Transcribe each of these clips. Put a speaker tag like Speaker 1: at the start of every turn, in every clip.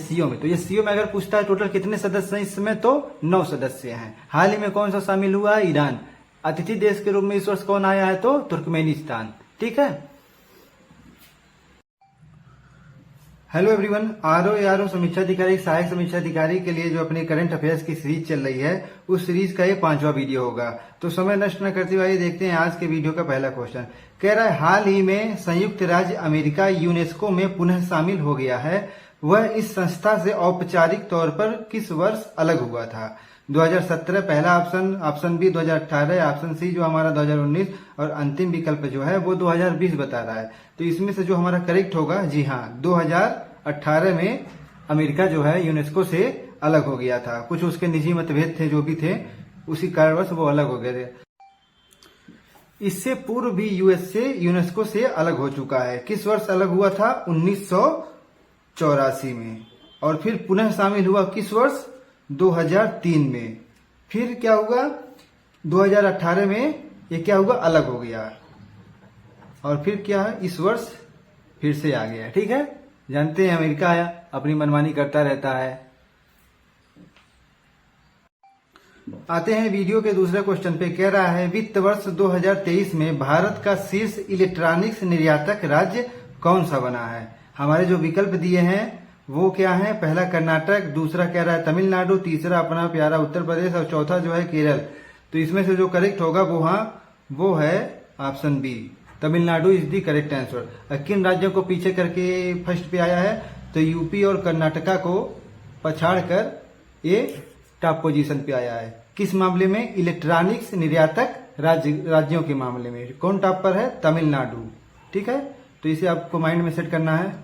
Speaker 1: CO में। तो ये सीओ में अगर पूछता है टोटल कितने सदस्य हैं इसमें, तो 9 सदस्य हैं। हाल ही में कौन सा शामिल हुआ है? ईरान। अतिथि देश के रूप में इस वर्ष कौन आया है? तो तुर्कमेनिस्तान। ठीक है। हेलो एवरीवन, आरओ समीक्षा अधिकारी, सहायक समीक्षा अधिकारी के लिए जो अपने करंट अफेयर्स की सीरीज चल रही है, उस सीरीज का ये 5वां वीडियो होगा। तो समय नष्ट न करते हुए देखते हैं आज के वीडियो का पहला क्वेश्चन। कह रहा है हाल ही में संयुक्त राज्य अमेरिका यूनेस्को में पुनः शामिल हो गया है। वह इस संस्था से औपचारिक तौर पर किस वर्ष अलग हुआ था? 2017 पहला option, option B 2018, option C जो हमारा 2019 और अंतिम विकल्प जो है वो 2020 बता रहा है। तो इसमें से जो हमारा करेक्ट होगा, जी हाँ, 2018 में अमेरिका जो है यूनेस्को से अलग हो गया था। कुछ उसके निजी मतभेद थे जो भी थे, उसी कारणवश वो अलग हो गए थे। इससे पूर्व भी यूएसए यूनेस्को से अलग हो चुका है। किस वर्ष अलग हुआ था? 1984 में। और फिर पुनः शामिल हुआ किस वर्ष? 2003 में। फिर क्या हुआ? 2018 में ये क्या हुआ? अलग हो गया। और फिर क्या है? इस वर्ष फिर से आ गया। ठीक है, जानते हैं अमेरिका आया अपनी मनमानी करता रहता है। आते हैं वीडियो के दूसरे क्वेश्चन पे। कह रहा है वित्त वर्ष 2023 में भारत का शीर्ष इलेक्ट्रॉनिक्स निर्यातक राज्य कौन सा बना है? हमारे जो विकल्प दिए हैं वो क्या है? पहला कर्नाटक, दूसरा कह रहा है तमिलनाडु, तीसरा अपना प्यारा उत्तर प्रदेश और चौथा जो है केरल। तो इसमें से जो करेक्ट होगा वो है option B, Tamil Nadu is the correct answer. किन राज्यों को पीछे करके फर्स्ट पे आया है? तो यूपी और कर्नाटका को पछाड़ कर ये टॉप पोजीशन पे आया है। किस मामले में? इलेक्ट्रॉनिक्स निर्यातक राज्यों के मामले में कौन टॉप पर है? तमिलनाडु। ठीक है, तो इसे आपको माइंड में सेट करना है।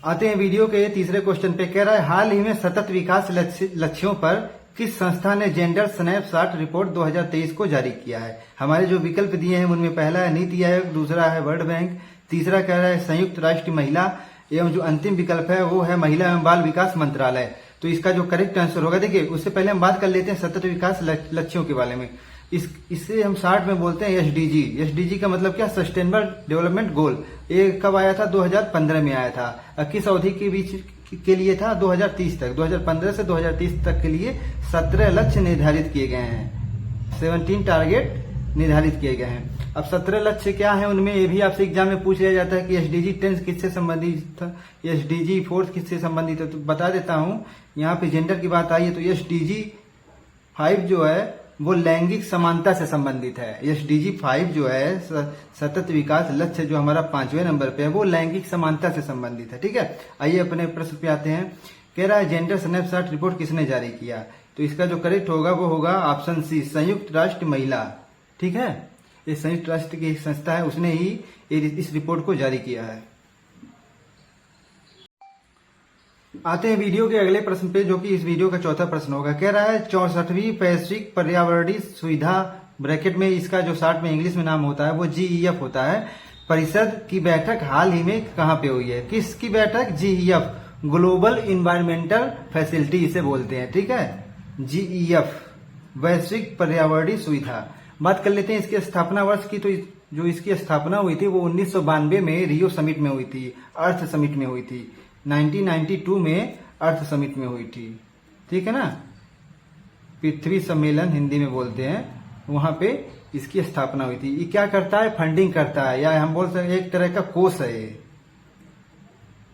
Speaker 1: आते हैं वीडियो के तीसरे क्वेश्चन पे। कह रहा है हाल ही में सतत विकास लक्ष्यों पर किस संस्था ने जेंडर स्नैपशॉट रिपोर्ट 2023 को जारी किया है? हमारे जो विकल्प दिए हैं उनमें पहला है नीति आयोग, दूसरा है वर्ल्ड बैंक, तीसरा कह रहा है संयुक्त राष्ट्र महिला, एवं जो अंतिम विकल्प है वो है महिला एवं बाल विकास मंत्रालय। तो इसका जो करेक्ट आंसर होगा, देखिए उससे पहले हम बात कर लेते हैं सतत विकास लक्ष्यों के बारे में। इससे हम शॉर्ट में बोलते हैं एसडीजी। एसडीजी का मतलब क्या? Sustainable development goal. ये कब आया था? 2015 में आया था। किस अवधि के बीच के लिए था? 2030 तक। 2015 से 2030 तक के लिए 17 लक्ष्य निर्धारित किए गए हैं। 17 टारगेट निर्धारित किए गए हैं। अब 17 लक्ष्य क्या है उनमें, ये भी आपसे एग्जाम में पूछ लिया जाता है कि एसडीजी 10 किससे संबंधित था, एसडीजी 4 किससे संबंधित है। तो बता देता हूं, यहाँ पे जेंडर की बात आई है तो एसडीजी 5 जो है वो लैंगिक समानता से संबंधित है। एसडीजी 5 जो है सतत विकास लक्ष्य जो हमारा 5वें नंबर पे है वो लैंगिक समानता से संबंधित है। ठीक है, आइए अपने प्रश्न पे आते हैं। कह रहा है जेंडर स्नैपशॉट रिपोर्ट किसने जारी किया? तो इसका जो करेक्ट होगा वो होगा ऑप्शन सी, संयुक्त राष्ट्र महिला। ठीक है, ये संयुक्त राष्ट्र की एक संस्था है, उसने ही इस रिपोर्ट को जारी किया है। आते हैं वीडियो के अगले प्रश्न पे, जो कि इस वीडियो का चौथा प्रश्न होगा। कह रहा है 64वीं वैश्विक पर्यावरणीय सुविधा ब्रैकेट में इसका जो शॉर्ट में इंग्लिश में नाम होता है वो जीईएफ होता है। परिषद की बैठक हाल ही में कहाँ पे हुई है? किसकी बैठक? जीईएफ, ग्लोबल इन्वायरमेंटल फैसिलिटी इसे बोलते हैं। ठीक है, जीईएफ, वैश्विक पर्यावरणीय सुविधा। बात कर लेते हैं इसके स्थापना वर्ष की। तो जो इसकी स्थापना हुई थी वो 1992 में रियो समिट में हुई थी, अर्थ समिट में हुई थी। 1992 में अर्थ समिट में हुई थी। ठीक है ना, पृथ्वी सम्मेलन हिंदी में बोलते हैं, वहां पे इसकी स्थापना हुई थी। ये क्या करता है? फंडिंग करता है, या हम बोल सकते हैं एक तरह का कोष है। ये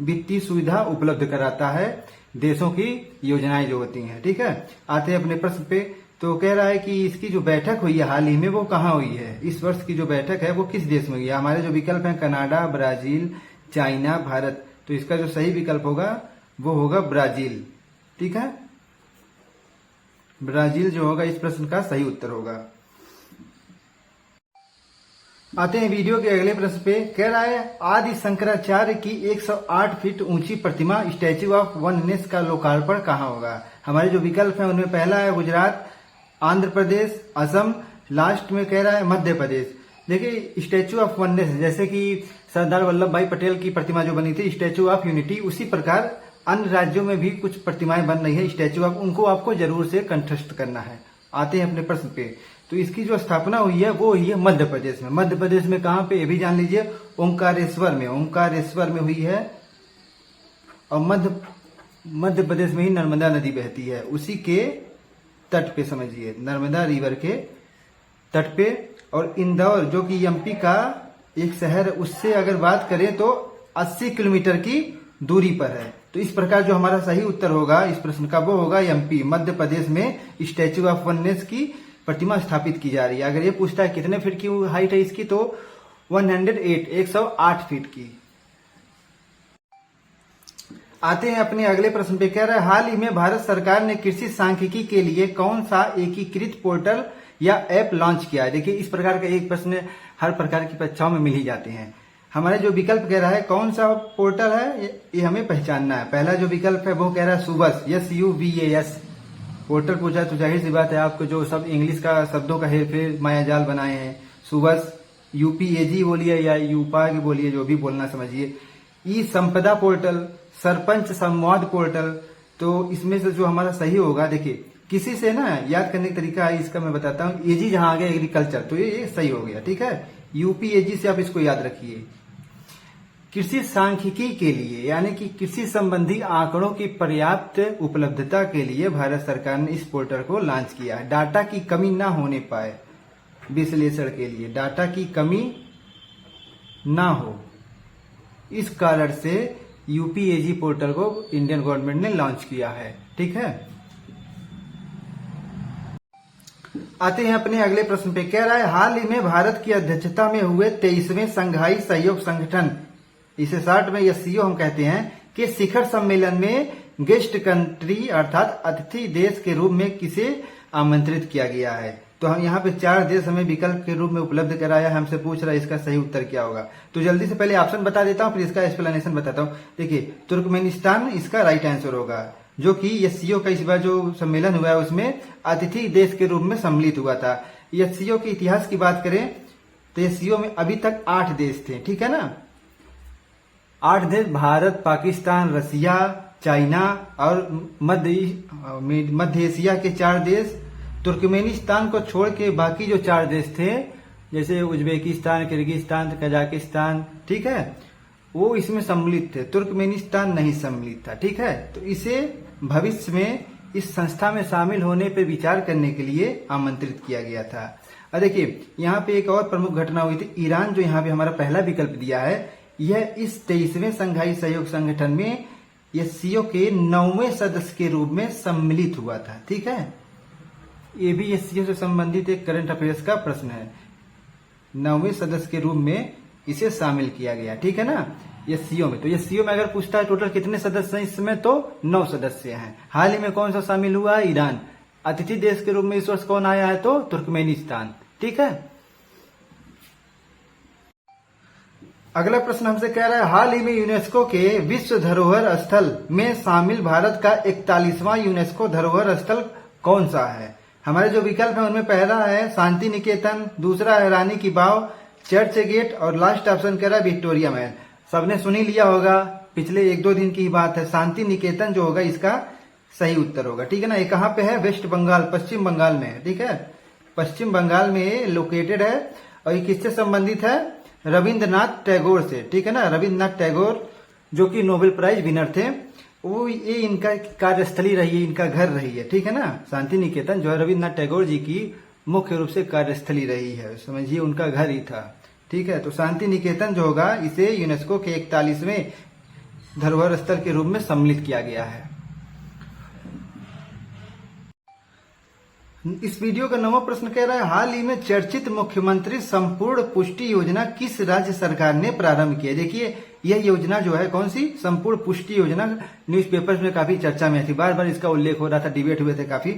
Speaker 1: वित्तीय सुविधा उपलब्ध कराता है देशों की योजनाएं जो होती हैं। ठीक है, आते हैं अपने प्रश्न पे। तो कह रहा है कि इसकी जो बैठक हुई है हाल ही में वो कहाँ हुई है? इस वर्ष की जो बैठक है वो किस देश में हुई है? हमारे जो विकल्प है कनाडा, ब्राजील, चाइना, भारत। तो इसका जो सही विकल्प होगा वो होगा ब्राजील। ठीक है, ब्राजील जो होगा इस प्रश्न का सही उत्तर होगा। आते हैं वीडियो के अगले प्रश्न पे। कह रहा है आदि शंकराचार्य की 108 फीट ऊंची प्रतिमा स्टैच्यू ऑफ वननेस का लोकार्पण कहाँ होगा? हमारे जो विकल्प हैं उनमें पहला है गुजरात, आंध्र प्रदेश, असम, लास्ट में कह रहा है मध्य प्रदेश। देखिए स्टैच्यू ऑफ वननेस, जैसे कि सरदार वल्लभ भाई पटेल की प्रतिमा जो बनी थी स्टैच्यू ऑफ यूनिटी, उसी प्रकार अन्य राज्यों में भी कुछ प्रतिमाएं बन रही है स्टैच्यू ऑफ, उनको आपको जरूर से कंठस्थ करना है। आते हैं अपने प्रश्न पे। तो इसकी जो स्थापना हुई है वो हुई है मध्य प्रदेश में। मध्य प्रदेश में कहाँ पे? ये भी जान लीजिए, ओंकारेश्वर में। ओंकारेश्वर में हुई है और मध्य प्रदेश में ही नर्मदा नदी बहती है, उसी के तट पे समझिए, नर्मदा रिवर के तट पे। और इंदौर जो कि एमपी का एक शहर है, उससे अगर बात करें तो 80 किलोमीटर की दूरी पर है। तो इस प्रकार जो हमारा सही उत्तर होगा इस प्रश्न का वो होगा एमपी, मध्य प्रदेश में स्टैच्यू ऑफ वननेस की प्रतिमा स्थापित की जा रही है। अगर ये पूछता है कितने फीट की हाइट है इसकी, तो 108 फीट की। आते हैं अपने अगले प्रश्न पे। कह रहा है हाल ही में भारत सरकार ने कृषि सांख्यिकी के लिए कौन सा एकीकृत पोर्टल या ऐप लॉन्च किया है। देखिए इस प्रकार का एक प्रश्न हर प्रकार की परीक्षाओं में मिल ही जाते हैं। हमारे जो विकल्प कह रहा है कौन सा पोर्टल है ये हमें पहचानना है। पहला जो विकल्प है वो कह रहा है सुबस, SUVAS पोर्टल पूछा तो जाहिर सी बात है आपको जो सब इंग्लिश का शब्दों का हेरफेर मायाजाल बनाए हैं, सुबस, UPAG बोलिए या यूपाग बोलिए, जो भी बोलना समझिए। ई संपदा पोर्टल, सरपंच संवाद पोर्टल। तो इसमें से जो हमारा सही होगा, देखिए किसी से ना याद करने का तरीका है इसका मैं बताता हूँ। एजी जहां आ गया एग्रीकल्चर, तो ये सही हो गया, ठीक है। UPAG से आप इसको याद रखिए। कृषि सांख्यिकी के लिए यानी कि कृषि संबंधी आंकड़ों की पर्याप्त उपलब्धता के लिए भारत सरकार ने इस पोर्टल को लॉन्च किया है। डाटा की कमी ना होने पाए विश्लेषण के लिए, डाटा की कमी ना हो, इस कारण से UPAG पोर्टल को इंडियन गवर्नमेंट ने लॉन्च किया है, ठीक है। आते हैं अपने अगले प्रश्न पे। कह रहा है हाल ही में भारत की अध्यक्षता में हुए 23वें संघाई सहयोग संगठन, इसे शॉर्ट में SCO हम कहते हैं, के शिखर सम्मेलन में गेस्ट कंट्री अर्थात अतिथि देश के रूप में किसे आमंत्रित किया गया है। तो हम यहाँ पे 4 देश हमें विकल्प के रूप में उपलब्ध कराया है, हमसे पूछ रहा है इसका सही उत्तर क्या होगा। तो जल्दी से पहले ऑप्शन बता देता हूँ फिर इसका एक्सप्लेनेशन बताता हूँ। देखिए तुर्कमेनिस्तान इसका राइट आंसर होगा, जो कि SCO का इस बार जो सम्मेलन हुआ है उसमें अतिथि देश के रूप में सम्मिलित हुआ था। SCO के इतिहास की बात करें तो SCO में अभी तक 8 देश थे, ठीक है ना। 8 देश, भारत, पाकिस्तान, रसिया, चाइना और मध्य एशिया के 4 देश। तुर्कमेनिस्तान को छोड़ के बाकी जो 4 देश थे जैसे उज्बेकिस्तान, किर्गिस्तान, कजाकिस्तान, ठीक है, वो इसमें सम्मिलित थे। तुर्कमेनिस्तान नहीं सम्मिलित था, ठीक है। तो इसे भविष्य में इस संस्था में शामिल होने पर विचार करने के लिए आमंत्रित किया गया था। और देखिए यहाँ पे एक और प्रमुख घटना हुई थी। ईरान जो यहाँ पे हमारा पहला विकल्प दिया है, यह इस 23वें संघाई सहयोग संगठन में SCO के 9वें सदस्य के रूप में सम्मिलित हुआ था, ठीक है। ये भी SCO से संबंधित एक करंट अफेयर्स का प्रश्न है। 9वें सदस्य के रूप में इसे शामिल किया गया, ठीक है ना, SCO में। तो SCO में अगर पूछता है टोटल कितने सदस्य हैं इसमें, तो 9 सदस्य हैं। हाल ही में कौन सा शामिल हुआ है, ईरान। अतिथि देश के रूप में इस वर्ष कौन आया है, तो तुर्कमेनिस्तान, ठीक है। अगला प्रश्न हमसे कह रहा है हाल ही में यूनेस्को के विश्व धरोहर स्थल में शामिल भारत का 41वां यूनेस्को धरोहर स्थल कौन सा है। हमारे जो विकल्प है उनमें पहला है शांति निकेतन, दूसरा है रानी की बाव, चर्च गेट और लास्ट ऑप्शन कह रहा है विक्टोरिया महल। सबने सुन ही लिया होगा, पिछले 1-2 दिन की बात है। शांति निकेतन जो होगा इसका सही उत्तर होगा, ठीक है ना। ये कहाँ पे है, वेस्ट बंगाल, पश्चिम बंगाल में है, ठीक है। पश्चिम बंगाल में लोकेटेड है और ये किससे संबंधित है, रविंद्रनाथ टैगोर से, ठीक है ना। रविंद्रनाथ टैगोर जो कि नोबेल प्राइज विनर थे, वो ये इनका कार्यस्थली रही है, इनका घर रही है, ठीक है ना। शांति निकेतन जो है रविंद्रनाथ टैगोर जी की मुख्य रूप से कार्यस्थली रही है, समझिए उनका घर ही था, ठीक है। तो शांति निकेतन जो होगा इसे यूनेस्को के 41वें धरोहर स्थल के रूप में सम्मिलित किया गया है। इस वीडियो का 9वां प्रश्न कह रहा है हाल ही में चर्चित मुख्यमंत्री संपूर्ण पुष्टि योजना किस राज्य सरकार ने प्रारंभ की है। देखिए यह योजना जो है कौन सी, संपूर्ण पुष्टि योजना, न्यूज़पेपर्स में काफी चर्चा में थी, बार बार इसका उल्लेख हो रहा था, डिबेट हुए थे काफी,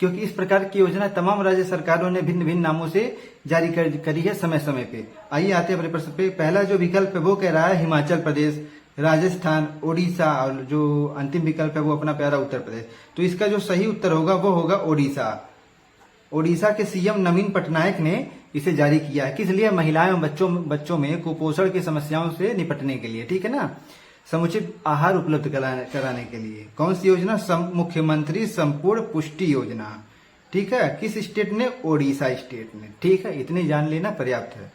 Speaker 1: क्योंकि इस प्रकार की योजना तमाम राज्य सरकारों ने भिन्न भिन्न नामों से जारी करी है समय समय पे। आइए आते हैं अपने प्रश्न पे। पहला जो विकल्प है वो कह रहा है हिमाचल प्रदेश, राजस्थान, ओडिशा और जो अंतिम विकल्प है वो अपना प्यारा उत्तर प्रदेश। तो इसका जो सही उत्तर होगा वो होगा ओडिशा। ओडिशा के CM नवीन पटनायक ने इसे जारी किया है, किस लिए, महिलाएं एवं बच्चों में कुपोषण की समस्याओं से निपटने के लिए, ठीक है ना, समुचित आहार उपलब्ध कराने के लिए। कौन सी योजना, मुख्यमंत्री संपूर्ण पुष्टि योजना, ठीक है। किस स्टेट ने, ओडिशा स्टेट ने, ठीक है। इतने जान लेना पर्याप्त है।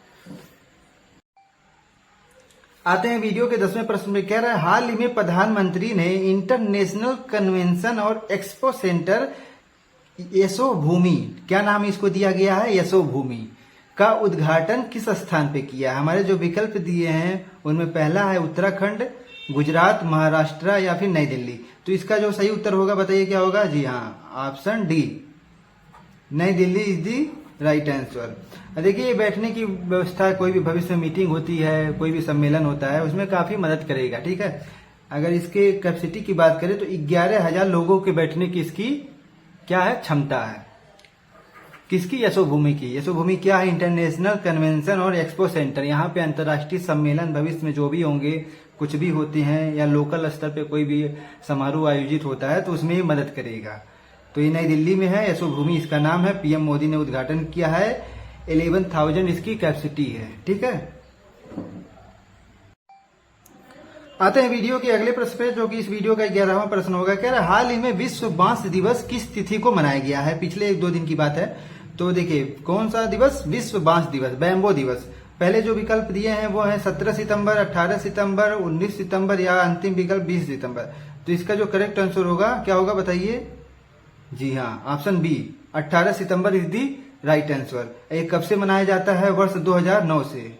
Speaker 1: आते हैं वीडियो के 10वें प्रश्न में। कह रहा है हाल ही में प्रधानमंत्री ने इंटरनेशनल कन्वेंशन और एक्सपो सेंटर यशोभूमि, क्या नाम इसको दिया गया है, यशोभूमि का उद्घाटन किस स्थान पे किया है। हमारे जो विकल्प दिए हैं उनमें पहला है उत्तराखंड, गुजरात, महाराष्ट्र या फिर नई दिल्ली। तो इसका जो सही उत्तर होगा बताइए क्या होगा। जी हाँ, ऑप्शन डी, नई Delhi is the right answer. देखिए बैठने की व्यवस्था, कोई भी भविष्य में मीटिंग होती है, कोई भी सम्मेलन होता है, उसमें काफी मदद करेगा। ठीक है, अगर इसके कैपेसिटी की बात करें तो 11,000 लोगों के बैठने की इसकी क्या है, क्षमता है। किसकी, यशोभूमि की। यशोभूमि क्या है, इंटरनेशनल कन्वेंशन और एक्सपो सेंटर। यहाँ पे अंतर्राष्ट्रीय सम्मेलन भविष्य में जो भी होंगे, कुछ भी होते हैं, या लोकल स्तर पे कोई भी समारोह आयोजित होता है तो उसमें ये मदद करेगा। तो ये नई दिल्ली में है, यशोभूमि इसका नाम है। पीएम मोदी ने उद्घाटन किया है, 11,000 इसकी कैपेसिटी है। ठीक है, आते हैं वीडियो के अगले प्रश्न पे, जो कि इस वीडियो का 11वां प्रश्न होगा। कह रहा है हाल ही में विश्व बांस दिवस किस तिथि को मनाया गया है। पिछले 1-2 दिन की बात है। तो देखिए कौन सा दिवस, विश्व बांस दिवस, बैम्बो दिवस। पहले जो विकल्प दिए हैं वो है 17 सितंबर, 18 सितंबर, 19 सितंबर या अंतिम विकल्प 20 सितंबर। तो इसका जो करेक्ट आंसर होगा क्या होगा बताइए। जी हाँ, ऑप्शन बी, 18 सितंबर इज दी राइट आंसर। ये कब से मनाया जाता है, वर्ष 2009 से।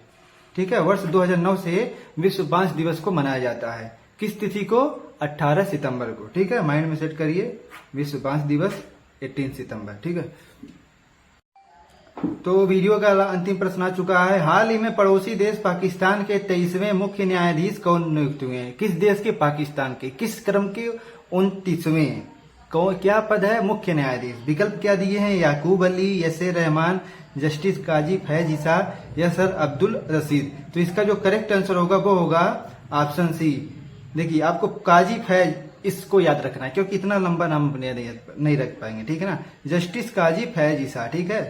Speaker 1: ठीक है, वर्ष 2009 से विश्व बांस दिवस को मनाया जाता है। किस तिथि को, 18 सितंबर को। ठीक है, माइंड में सेट करिए, विश्व बांस दिवस 18 सितंबर। ठीक है, तो वीडियो का अंतिम प्रश्न आ चुका है। हाल ही में पड़ोसी देश पाकिस्तान के 23वें मुख्य न्यायाधीश कौन नियुक्त हुए हैं। किस देश के, पाकिस्तान के। किस क्रम के 29वें, क्या पद है, मुख्य न्यायाधीश। विकल्प क्या दिए हैं, याकूब अली, यसे रहमान, जस्टिस काजी फैज ईसा या सर अब्दुल रशीद। तो इसका जो करेक्ट आंसर होगा वो होगा ऑप्शन सी। देखिए आपको काजी फैज इसको याद रखना है, क्योंकि इतना लंबा नाम नहीं रख पाएंगे। ठीक है ना, जस्टिस काजी फैज ईसा। ठीक है,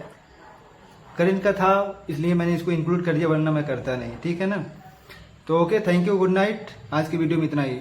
Speaker 1: करंट का था इसलिए मैंने इसको इंक्लूड कर दिया, वरना मैं करता नहीं। ठीक है ना, तो okay, thank you, good night. आज की वीडियो में इतना ही।